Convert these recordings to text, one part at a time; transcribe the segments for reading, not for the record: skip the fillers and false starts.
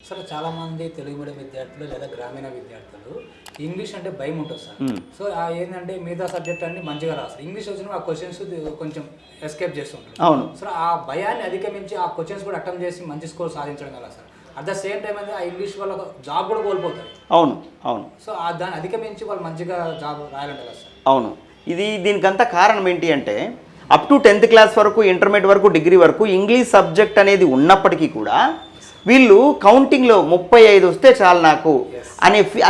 Sir చాలా మంది Telugu medium విద్యార్థులు లేదా గ్రామీణ విద్యార్థులు ఇంగ్లీష్ అంటే భయం ఉంటుంది సార్. సో ఏంటంటే మిగతా సబ్జెక్ట్ అన్ని మంచిగా రాస్తారు, ఇంగ్లీష్ వచ్చిన ఆ క్వశ్చన్స్ కొంచెం ఎస్కేప్ చేస్తుంటారు. అవును. సో ఆ భయాన్ని అధిగమించి ఆ క్వశ్చన్స్ కూడా అటెంప్ట్ చేసి మంచి స్కోర్ సాధించడం కదా sir. At the same time అనేది ఆ ఇంగ్లీష్ వాళ్ళ జాబ్ కూడా కోల్పోతారు. అవును అవును. సో దాన్ని అధిగమించి వాళ్ళు మంచిగా జాబ్ రాయాలంటే కదా సార్. అవును. దీనికంతా కారణం ఏంటి అంటే అప్ టు 10th క్లాస్ వరకు, ఇంటర్మీడియట్ వరకు, డిగ్రీ వరకు ఇంగ్లీష్ సబ్జెక్ట్ అనేది ఉన్నప్పటికీ కూడా వీళ్ళు కౌంటింగ్లో 35 వస్తే చాలు నాకు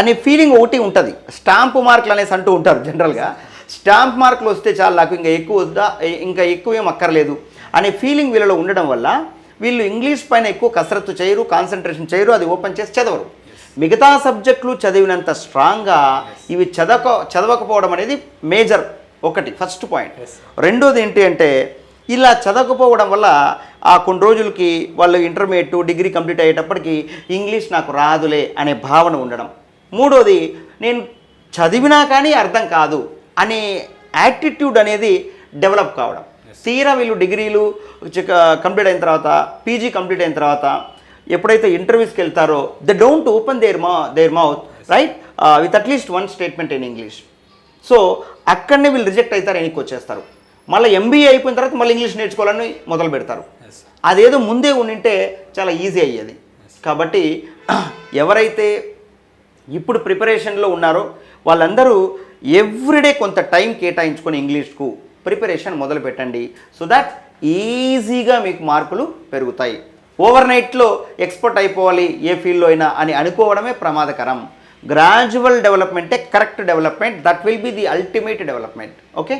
అనే ఫీలింగ్ ఒకటి ఉంటుంది. స్టాంప్ మార్కులు అనేసి అంటూ ఉంటారు జనరల్గా. స్టాంప్ మార్కులు వస్తే చాలు నాకు, ఇంకా ఎక్కువ వద్దా, ఇంకా ఎక్కువ ఏం అక్కర్లేదు అనే ఫీలింగ్ వీళ్ళలో ఉండడం వల్ల వీళ్ళు ఇంగ్లీష్ పైన ఎక్కువ కసరత్తు చేయరు, కాన్సన్ట్రేషన్ చేయరు, అది ఓపెన్ చేసి చదవరు. మిగతా సబ్జెక్టులు చదివినంత స్ట్రాంగ్గా ఇవి చదవకపోవడం అనేది మేజర్ ఒకటి, ఫస్ట్ పాయింట్. రెండోది ఏంటి అంటే ఇలా చదవకపోవడం వల్ల ఆ కొన్ని రోజులకి వాళ్ళు ఇంటర్మీడియట్, డిగ్రీ కంప్లీట్ అయ్యేటప్పటికి ఇంగ్లీష్ నాకు రాదులే అనే భావన ఉండడం. మూడోది నేను చదివినా కానీ అర్థం కాదు అనే యాటిట్యూడ్ అనేది డెవలప్ కావడం. తీరా వీళ్ళు డిగ్రీలు కంప్లీట్ అయిన తర్వాత, పీజీ కంప్లీట్ అయిన తర్వాత ఎప్పుడైతే ఇంటర్వ్యూస్కి వెళ్తారో they don't open there mouth right with at least one statement in English. So అక్కడనే వీళ్ళు రిజెక్ట్ అవుతారు, వెనక్కి వచ్చేస్తారు. మళ్ళీ ఎంబీఏ అయిపోయిన తర్వాత మళ్ళీ ఇంగ్లీష్ నేర్చుకోవాలని మొదలు పెడతారు. అదేదో ముందే ఉండింటే చాలా ఈజీ అయ్యేది. కాబట్టి ఎవరైతే ఇప్పుడు ప్రిపరేషన్లో ఉన్నారో వాళ్ళందరూ ఎవ్రీడే కొంత టైం కేటాయించుకొని ఇంగ్లీష్కు ప్రిపరేషన్ మొదలు పెట్టండి. సో దట్ ఈజీగా మీకు మార్కులు పెరుగుతాయి. ఓవర్ నైట్లో ఎక్స్పర్ట్ అయిపోవాలి ఏ ఫీల్డ్లో అయినా అని అనుకోవడమే ప్రమాదకరం. గ్రాడ్యువల్ డెవలప్మెంటే correct development, that will be the ultimate development. Okay.